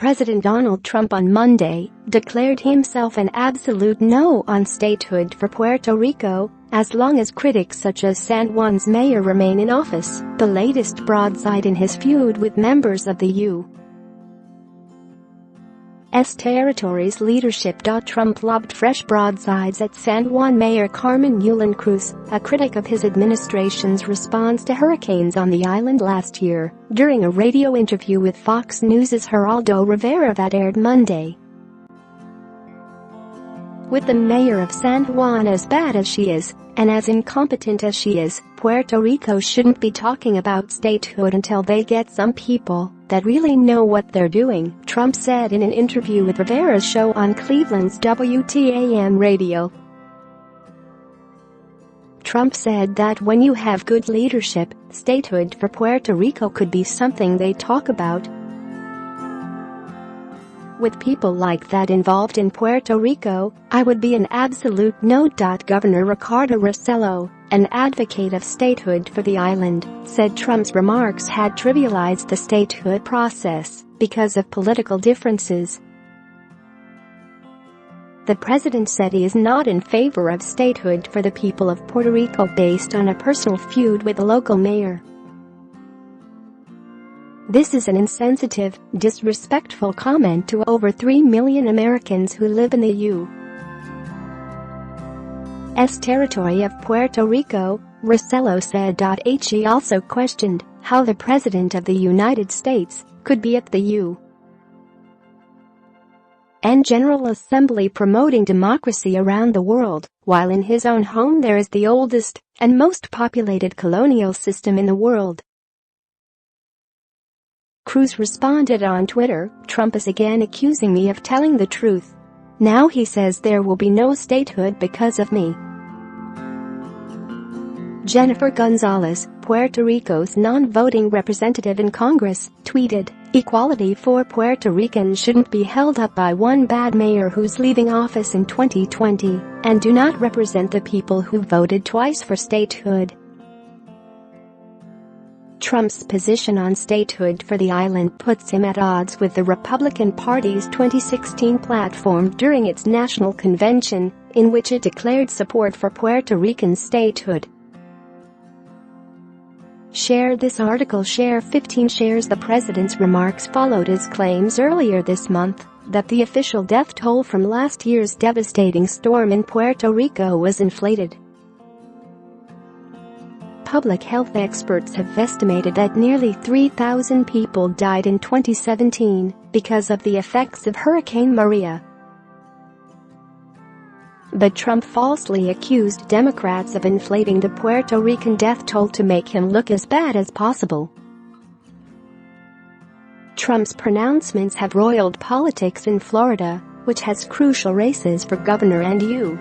President Donald Trump on Monday declared himself an absolute no on statehood for Puerto Rico, as long as critics such as San Juan's mayor remain in office, the latest broadside in his feud with members of the U.S. territory's leadership. Trump lobbed fresh broadsides at San Juan Mayor Carmen Yulín Cruz, a critic of his administration's response to hurricanes on the island last year, during a radio interview with Fox News' Geraldo Rivera that aired Monday. With the mayor of San Juan as bad as she is, and as incompetent as she is, Puerto Rico shouldn't be talking about statehood until they get some people that really know what they're doing, Trump said in an interview with Rivera's show on Cleveland's WTAM radio. Trump said that when you have good leadership, statehood for Puerto Rico could be something they talk about. With people like that involved in Puerto Rico, I would be an absolute no. Governor Ricardo Rossello, an advocate of statehood for the island, said Trump's remarks had trivialized the statehood process because of political differences. The president said he is not in favor of statehood for the people of Puerto Rico based on a personal feud with a local mayor. This is an insensitive, disrespectful comment to over 3 million Americans who live in the U.S. territory of Puerto Rico, Rossello said. He also questioned how the President of the United States could be at the UN General Assembly promoting democracy around the world, while in his own home there is the oldest and most populated colonial system in the world. Cruz responded on Twitter, "Trump is again accusing me of telling the truth. Now he says there will be no statehood because of me." Jennifer Gonzalez, Puerto Rico's non-voting representative in Congress, tweeted, "Equality for Puerto Ricans shouldn't be held up by one bad mayor who's leaving office in 2020 and do not represent the people who voted twice for statehood." Trump's position on statehood for the island puts him at odds with the Republican Party's 2016 platform during its national convention, in which it declared support for Puerto Rican statehood. Share this article. Share 15 shares. The president's remarks followed his claims earlier this month that the official death toll from last year's devastating storm in Puerto Rico was inflated. Public health experts have estimated that nearly 3,000 people died in 2017 because of the effects of Hurricane Maria. But Trump falsely accused Democrats of inflating the Puerto Rican death toll to make him look as bad as possible. Trump's pronouncements have roiled politics in Florida, which has crucial races for governor and U.S.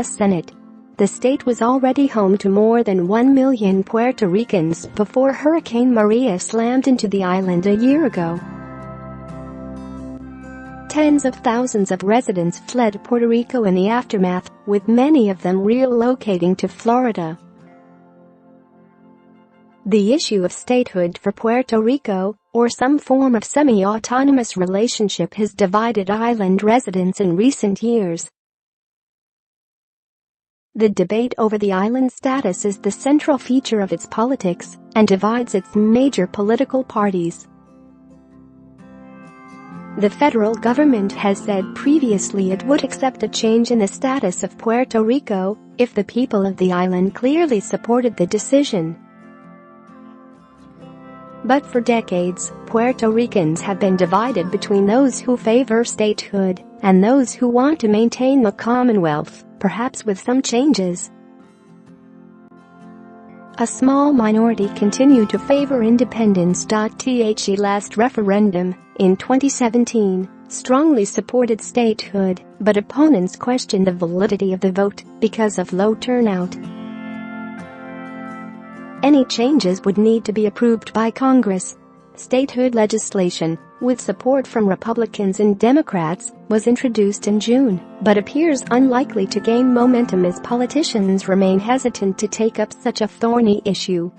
Senate. The state was already home to more than 1 million Puerto Ricans before Hurricane Maria slammed into the island a year ago. Tens of thousands of residents fled Puerto Rico in the aftermath, with many of them relocating to Florida. The issue of statehood for Puerto Rico, or some form of semi-autonomous relationship, has divided island residents in recent years. The debate over the island's status is the central feature of its politics and divides its major political parties. The federal government has said previously it would accept a change in the status of Puerto Rico if the people of the island clearly supported the decision. But for decades, Puerto Ricans have been divided between those who favor statehood and those who want to maintain the Commonwealth, perhaps with some changes. A small minority continue to favor independence. The last referendum, in 2017, strongly supported statehood, but opponents questioned the validity of the vote because of low turnout. Any changes would need to be approved by Congress. Statehood legislation, with support from Republicans and Democrats, was introduced in June, but appears unlikely to gain momentum as politicians remain hesitant to take up such a thorny issue.